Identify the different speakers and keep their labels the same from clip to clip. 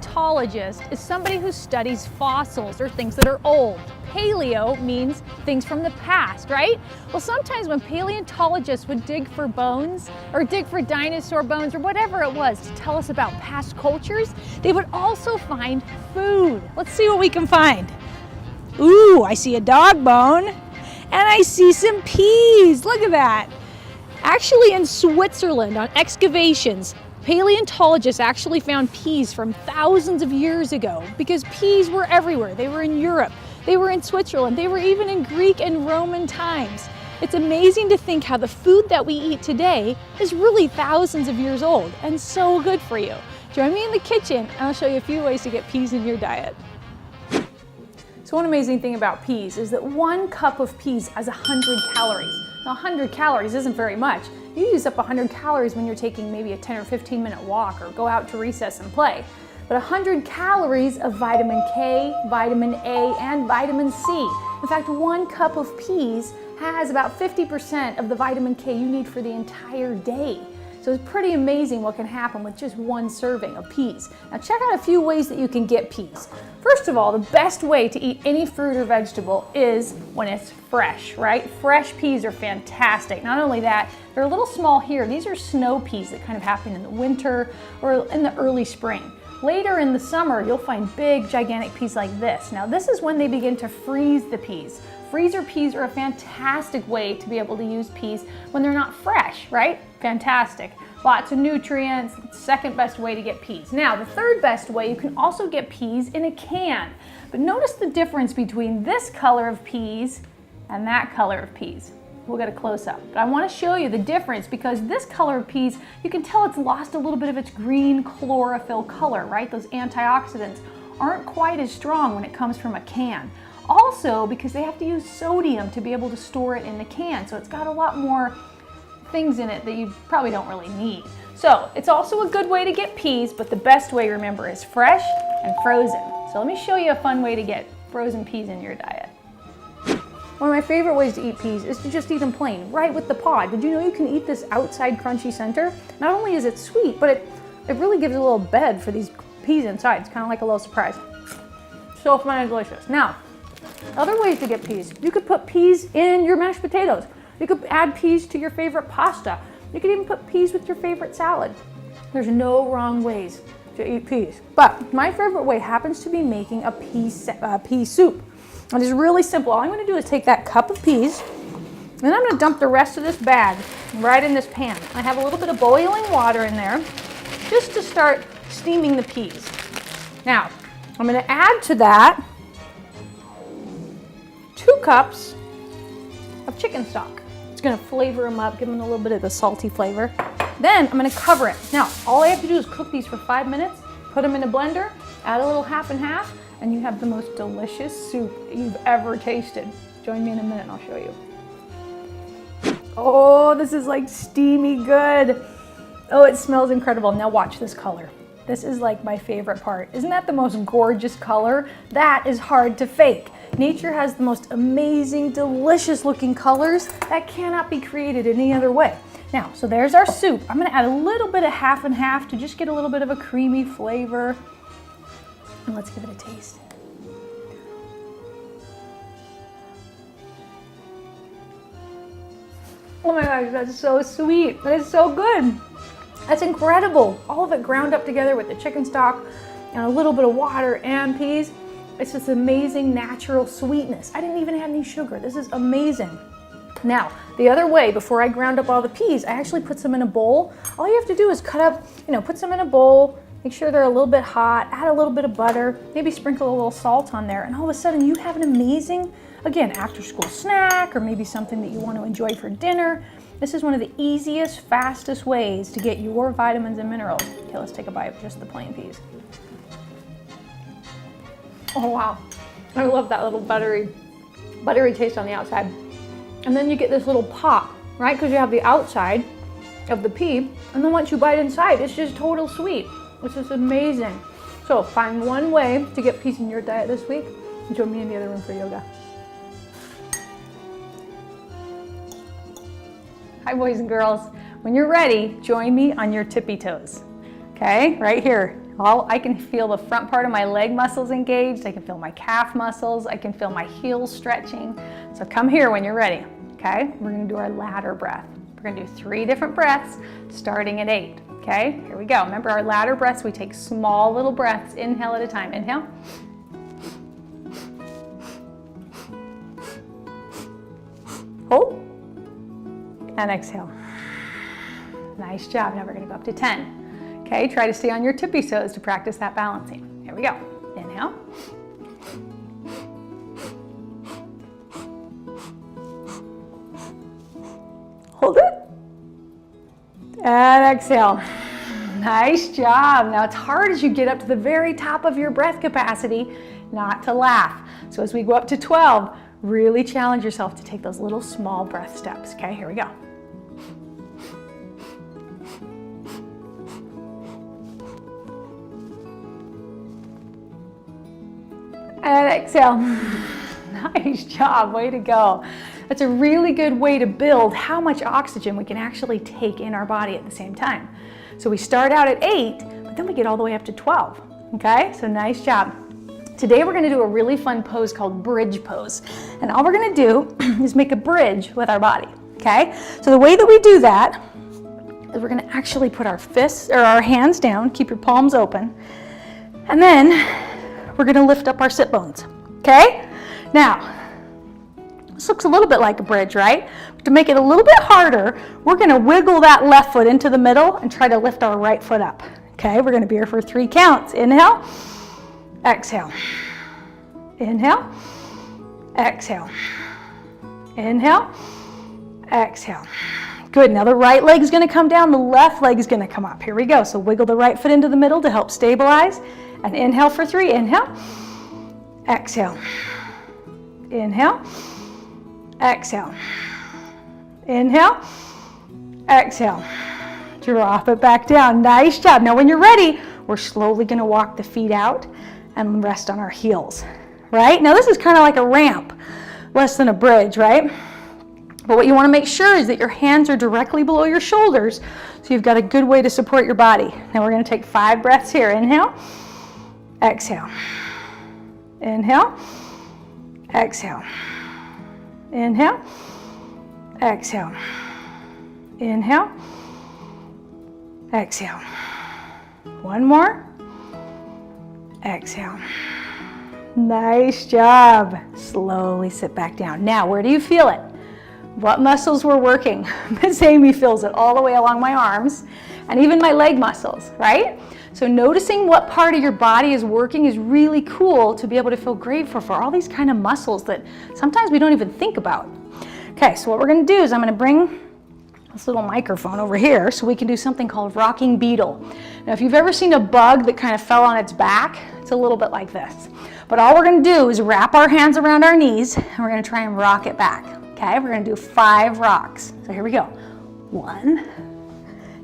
Speaker 1: paleontologist is somebody who studies fossils or things that are old. Paleo means things from the past, right? Well, sometimes when paleontologists would dig for bones or dig for dinosaur bones or whatever it was to tell us about past cultures, they would also find food. Let's see what we can find. Ooh, I see a dog bone and I see some peas. Look at that. Actually, in Switzerland on excavations, paleontologists actually found peas from thousands of years ago because peas were everywhere. They were in Europe, they were in Switzerland, they were even in Greek and Roman times. It's amazing to think how the food that we eat today is really thousands of years old and so good for you. Join me in the kitchen and I'll show you a few ways to get peas in your diet. So one amazing thing about peas is that 1 cup of peas has 100 calories. Now 100 calories isn't very much. You use up 100 calories when you're taking maybe a 10 or 15 minute walk or go out to recess and play. But 100 calories of vitamin K, vitamin A, and vitamin C. In fact, 1 cup of peas has about 50% of the vitamin K you need for the entire day. So it's pretty amazing what can happen with just 1 serving of peas. Now check out a few ways that you can get peas. First of all, the best way to eat any fruit or vegetable is when it's fresh, right? Fresh peas are fantastic. Not only that, they're a little small here. These are snow peas that kind of happen in the winter or in the early spring. Later in the summer, you'll find big, gigantic peas like this. Now this is when they begin to freeze the peas. Freezer peas are a fantastic way to be able to use peas when they're not fresh, right? Fantastic. Lots of nutrients, second best way to get peas. Now, the third best way, you can also get peas in a can. But notice the difference between this color of peas and that color of peas. We'll get a close-up. But I want to show you the difference because this color of peas, you can tell it's lost a little bit of its green chlorophyll color, right? Those antioxidants aren't quite as strong when it comes from a can. Also, because they have to use sodium to be able to store it in the can, so it's got a lot more things in it that you probably don't really need. So it's also a good way to get peas, but the best way, remember, is fresh and frozen. So let me show you a fun way to get frozen peas in your diet. One of my favorite ways to eat peas is to just eat them plain, right with the pod. Did you know you can eat this outside crunchy center? Not only is it sweet, but it really gives a little bed for these peas inside. It's kind of like a little surprise. So fun and delicious. Now, other ways to get peas. You could put peas in your mashed potatoes. You could add peas to your favorite pasta. You could even put peas with your favorite salad. There's no wrong ways to eat peas. But my favorite way happens to be making a pea soup. And it's really simple. All I'm going to do is take that cup of peas and I'm going to dump the rest of this bag right in this pan. I have a little bit of boiling water in there just to start steaming the peas. Now, I'm going to add to that 2 cups of chicken stock. It's going to flavor them up, give them a little bit of the salty flavor. Then I'm going to cover it. Now, all I have to do is cook these for 5 minutes, put them in a blender, add a little half and half, and you have the most delicious soup you've ever tasted. Join me in a minute and I'll show you. Oh, this is like steamy good. Oh, it smells incredible. Now watch this color. This is like my favorite part. Isn't that the most gorgeous color? That is hard to fake. Nature has the most amazing, delicious looking colors that cannot be created any other way. Now, so there's our soup. I'm gonna add a little bit of half and half to just get a little bit of a creamy flavor. And let's give it a taste. Oh my gosh, that's so sweet. That is so good. That's incredible. All of it ground up together with the chicken stock and a little bit of water and peas. It's just amazing natural sweetness. I didn't even add any sugar. This is amazing. Now, the other way, before I ground up all the peas, I actually put some in a bowl. All you have to do is cut up, put some in a bowl, make sure they're a little bit hot, add a little bit of butter, maybe sprinkle a little salt on there, and all of a sudden you have an amazing, again, after school snack, or maybe something that you want to enjoy for dinner. This is one of the easiest, fastest ways to get your vitamins and minerals. Okay, let's take a bite of just the plain peas. Oh wow, I love that little buttery taste on the outside. And then you get this little pop, right? Because you have the outside of the pea, and then once you bite inside, it's just total sweet. It's just amazing. So find one way to get peas in your diet this week, and join me in the other room for yoga. Hi boys and girls. When you're ready, join me on your tippy toes. Okay, right here. I can feel the front part of my leg muscles engaged. I can feel my calf muscles. I can feel my heels stretching. So come here when you're ready, okay? We're gonna do our ladder breath. We're gonna do 3 different breaths starting at 8, okay? Here we go. Remember our ladder breaths, we take small little breaths, inhale at a time. Inhale. Hold. And exhale. Nice job. Now we're gonna go up to 10. Okay, try to stay on your tippy toes to practice that balancing. Here we go. Inhale. Hold it. And exhale. Nice job. Now it's hard as you get up to the very top of your breath capacity not to laugh. So as we go up to 12, really challenge yourself to take those little small breath steps. Okay, here we go. And exhale. Nice job, way to go. That's a really good way to build how much oxygen we can actually take in our body at the same time. So we start out at 8, but then we get all the way up to 12, okay? So nice job. Today we're gonna do a really fun pose called bridge pose. And all we're gonna do is make a bridge with our body, okay? So the way that we do that is we're gonna actually put our fists, or our hands down, keep your palms open, and then we're gonna lift up our sit bones, okay? Now, this looks a little bit like a bridge, right? To make it a little bit harder, we're gonna wiggle that left foot into the middle and try to lift our right foot up, okay? We're gonna be here for 3 counts. Inhale, exhale, inhale, exhale, inhale, exhale. Good, now the right leg is gonna come down, the left leg is gonna come up. Here we go, so wiggle the right foot into the middle to help stabilize. And inhale for 3, inhale, exhale, inhale, exhale, inhale, exhale. Drop it back down, nice job. Now when you're ready, we're slowly gonna walk the feet out and rest on our heels, right? Now this is kind of like a ramp, less than a bridge, right? But what you wanna make sure is that your hands are directly below your shoulders, so you've got a good way to support your body. Now we're gonna take 5 breaths here, inhale, exhale, inhale, exhale, inhale, exhale, inhale, exhale. One more, exhale. Nice job. Slowly sit back down. Now, where do you feel it? What muscles were working? Miss Amy feels it all the way along my arms and even my leg muscles, right? So noticing what part of your body is working is really cool to be able to feel grateful for all these kind of muscles that sometimes we don't even think about. Okay, so what we're gonna do is I'm gonna bring this little microphone over here so we can do something called rocking beetle. Now if you've ever seen a bug that kind of fell on its back, it's a little bit like this. But all we're gonna do is wrap our hands around our knees and we're gonna try and rock it back. Okay, we're gonna do 5 rocks. So here we go. 1,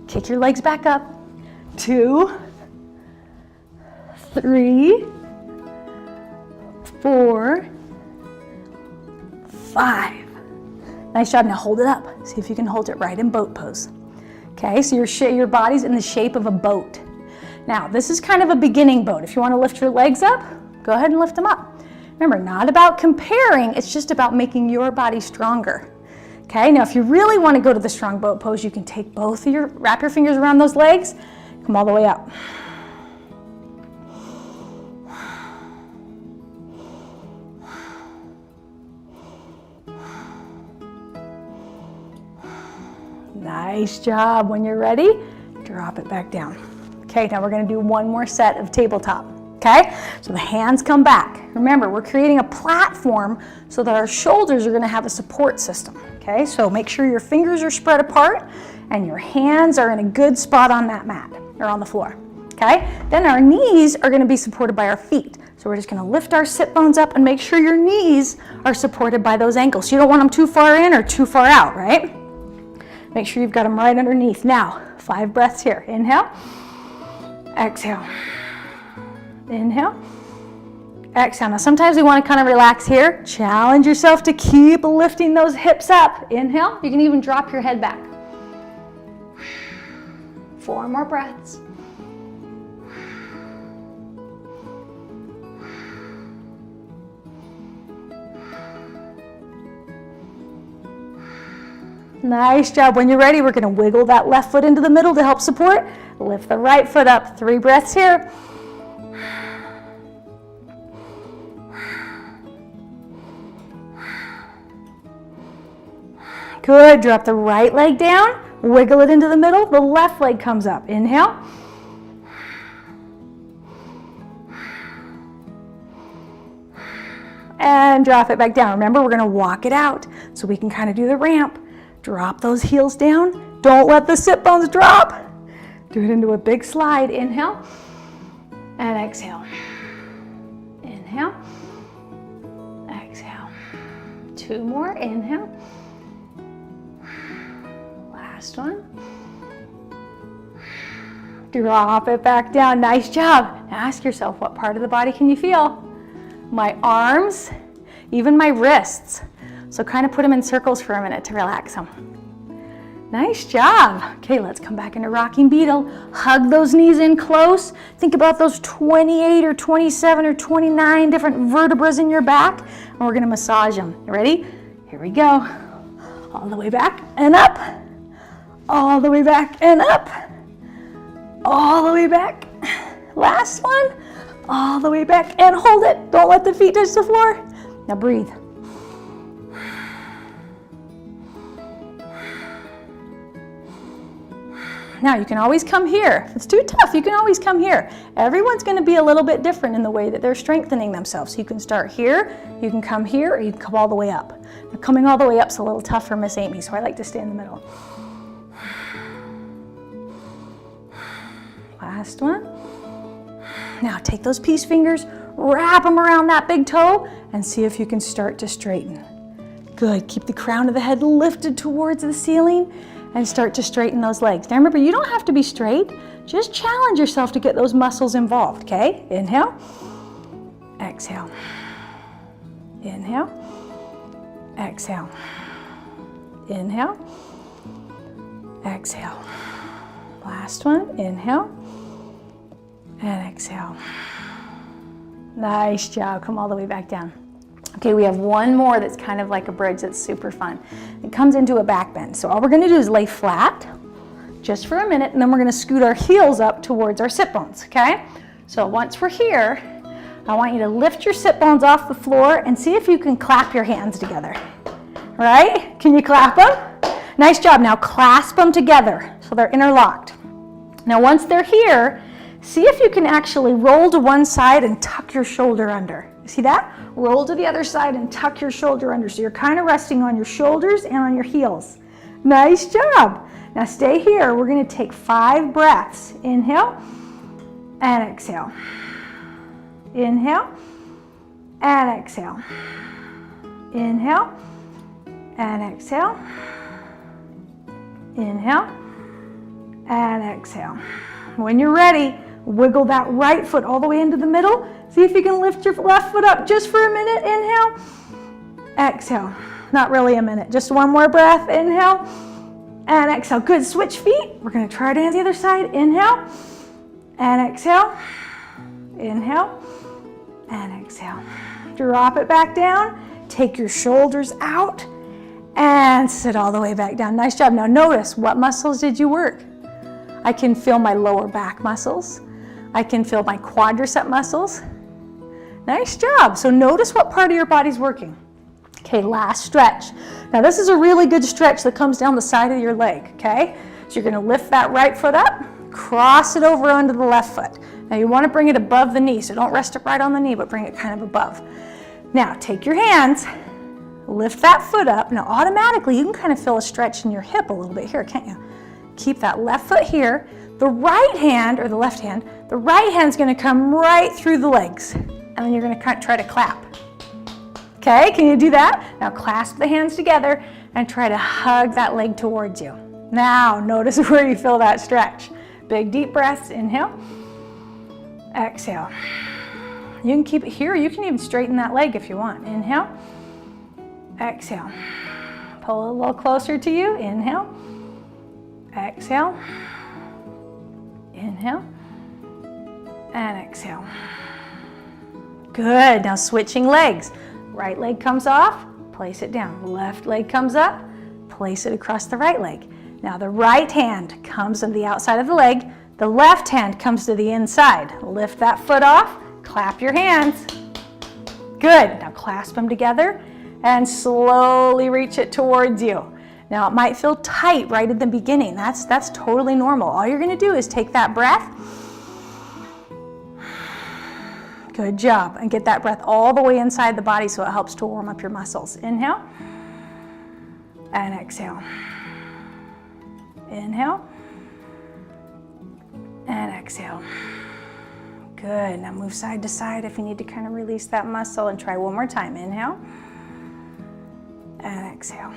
Speaker 1: kick your legs back up. 2, 3, 4, 5. Nice job. Now hold it up. See if you can hold it right in boat pose. Okay, so your body's in the shape of a boat. Now, this is kind of a beginning boat. If you want to lift your legs up, go ahead and lift them up. Remember, not about comparing, it's just about making your body stronger. Okay, now if you really want to go to the strong boat pose, you can take wrap your fingers around those legs, come all the way up. Nice job. When you're ready, drop it back down. Okay, now we're gonna do one more set of tabletop. Okay, so the hands come back. Remember, we're creating a platform so that our shoulders are gonna have a support system. Okay, so make sure your fingers are spread apart and your hands are in a good spot on that mat or on the floor. Okay, then our knees are gonna be supported by our feet. So we're just gonna lift our sit bones up and make sure your knees are supported by those ankles. You don't want them too far in or too far out, right? Make sure you've got them right underneath. Now, 5 breaths here. Inhale, exhale, inhale, exhale. Now sometimes we want to kind of relax here. Challenge yourself to keep lifting those hips up. Inhale, you can even drop your head back. 4 more breaths.
Speaker 2: Nice job. When you're ready, we're going to wiggle that left foot into the middle to help support. Lift the right foot up. 3 breaths here. Good. Drop the right leg down. Wiggle it into the middle. The left leg comes up. Inhale. And drop it back down. Remember, we're going to walk it out so we can kind of do the ramp. Drop those heels down. Don't let the sit bones drop. Do it into a big slide. Inhale and exhale. Inhale. Exhale. 2 more. Inhale. Last one. Drop it back down. Nice job. Now ask yourself, what part of the body can you feel? My arms, even my wrists. So kind of put them in circles for a minute to relax them. Nice job. Okay, let's come back into rocking beetle. Hug those knees in close. Think about those 28 or 27 or 29 different vertebrae in your back, and we're gonna massage them. You ready? Here we go. All the way back and up. All the way back and up. All the way back. Last one. All the way back and hold it. Don't let the feet touch the floor. Now breathe. Now you can always come here. If it's too tough, you can always come here. Everyone's going to be a little bit different in the way that they're strengthening themselves. So you can start here, you can come here, or you can come all the way up. Now coming all the way up is a little tough for Miss Amy, so I like to stay in the middle. Last one. Now take those peace fingers, wrap them around that big toe, and see if you can start to straighten. Good. Keep the crown of the head lifted towards the ceiling and start to straighten those legs. Now remember, you don't have to be straight. Just challenge yourself to get those muscles involved, okay? Inhale. Exhale. Inhale. Exhale. Inhale. Exhale. Last one. Inhale. And exhale. Nice job. Come all the way back down. Okay, we have one more that's kind of like a bridge that's super fun. It comes into a back bend. So all we're going to do is lay flat just for a minute, and then we're going to scoot our heels up towards our sit bones, okay? So once we're here, I want you to lift your sit bones off the floor and see if you can clap your hands together. Right? Can you clap them? Nice job. Now clasp them together so they're interlocked. Now once they're here, see if you can actually roll to one side and tuck your shoulder under. See that? Roll to the other side and tuck your shoulder under. So you're kind of resting on your shoulders and on your heels. Nice job. Now stay here. We're going to take 5 breaths. Inhale and exhale. Inhale and exhale. Inhale and exhale. Inhale and exhale. When you're ready, wiggle that right foot all the way into the middle. See if you can lift your left foot up just for a minute. Inhale, exhale. Not really a minute, just one more breath. Inhale and exhale. Good, switch feet. We're gonna try it on the other side. Inhale and exhale. Inhale and exhale. Drop it back down. Take your shoulders out and sit all the way back down. Nice job. Now notice, what muscles did you work? I can feel my lower back muscles. I can feel my quadricep muscles. Nice job. So notice what part of your body's working. Okay, last stretch. Now this is a really good stretch that comes down the side of your leg, okay? So you're gonna lift that right foot up, cross it over onto the left foot. Now you wanna bring it above the knee, so don't rest it right on the knee, but bring it kind of above. Now take your hands, lift that foot up. Now automatically you can kind of feel a stretch in your hip a little bit here, can't you? Keep that left foot here. The right hand, or the left hand, the right hand's gonna come right through the legs. And then you're gonna try to clap. Okay, can you do that? Now clasp the hands together and try to hug that leg towards you. Now notice where you feel that stretch. Big deep breaths, inhale, exhale. You can keep it here, you can even straighten that leg if you want. Inhale, exhale. Pull it a little closer to you, inhale, exhale, inhale, and exhale. Good, now switching legs. Right leg comes off, place it down. Left leg comes up, place it across the right leg. Now the right hand comes to the outside of the leg, the left hand comes to the inside. Lift that foot off, clap your hands. Good, now clasp them together and slowly reach it towards you. Now it might feel tight right at the beginning. That's totally normal. All you're gonna do is take that breath. Good job, and get that breath all the way inside the body so it helps to warm up your muscles. Inhale and exhale. Inhale and exhale. Good, now move side to side if you need to kind of release that muscle, and try one more time. Inhale and exhale.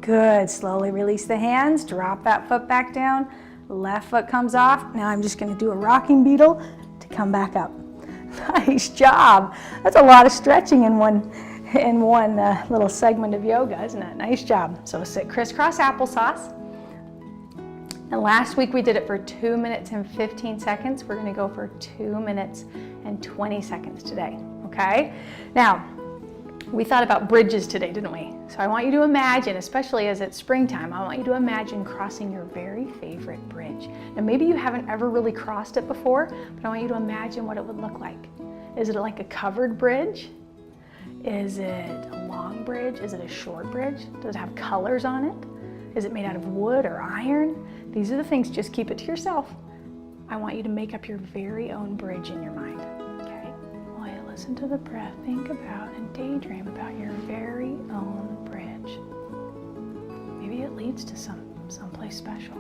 Speaker 2: Good, slowly release the hands, drop that foot back down, left foot comes off. Now I'm just gonna do a rocking beetle to come back up. Nice job. That's a lot of stretching in one little segment of yoga, isn't it? Nice job. So sit crisscross applesauce. And last week we did it for 2 minutes and 15 seconds. We're gonna go for 2 minutes and 20 seconds today, okay? Now, we thought about bridges today, didn't we? So I want you to imagine, especially as it's springtime, I want you to imagine crossing your very favorite bridge. Now maybe you haven't ever really crossed it before, but I want you to imagine what it would look like. Is it like a covered bridge? Is it a long bridge? Is it a short bridge? Does it have colors on it? Is it made out of wood or iron? These are the things, just keep it to yourself. I want you to make up your very own bridge in your mind. Listen to the breath, think about and daydream about your very own bridge. Maybe it leads to someplace special.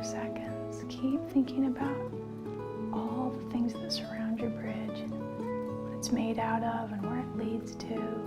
Speaker 2: Seconds. Keep thinking about all the things that surround your bridge, what it's made out of and where it leads to.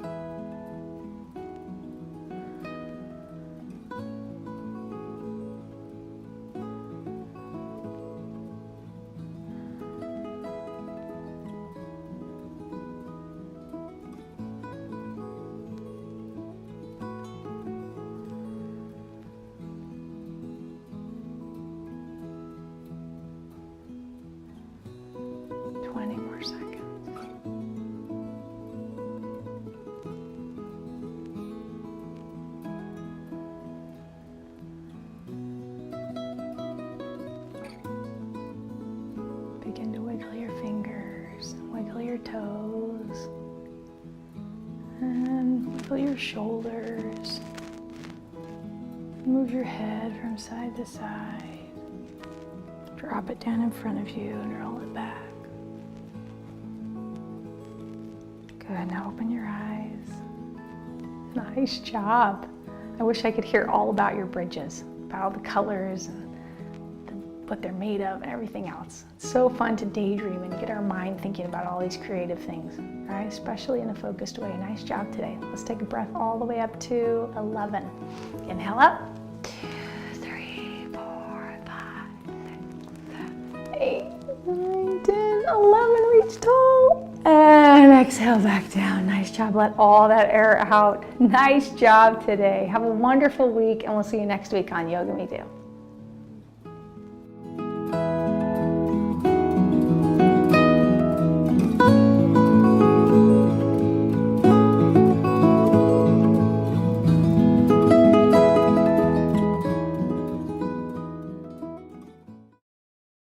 Speaker 2: 20 more seconds. Begin to wiggle your fingers, wiggle your toes, and wiggle your shoulders. Move your head from side to side. Drop it down in front of you and roll it back. Good, now open your eyes. Nice job. I wish I could hear all about your bridges, about all the colors and what they're made of and everything else. It's so fun to daydream and get our mind thinking about all these creative things, right? Especially in a focused way. Nice job today. Let's take a breath all the way up to 11. Inhale up. 2, 3, 4, 5, 6, 7, 8, 9, 10, 11. Reach tall. And exhale back down. Nice job. Let all that air out. Nice job today. Have a wonderful week, and we'll see you next week on YogaMeDo.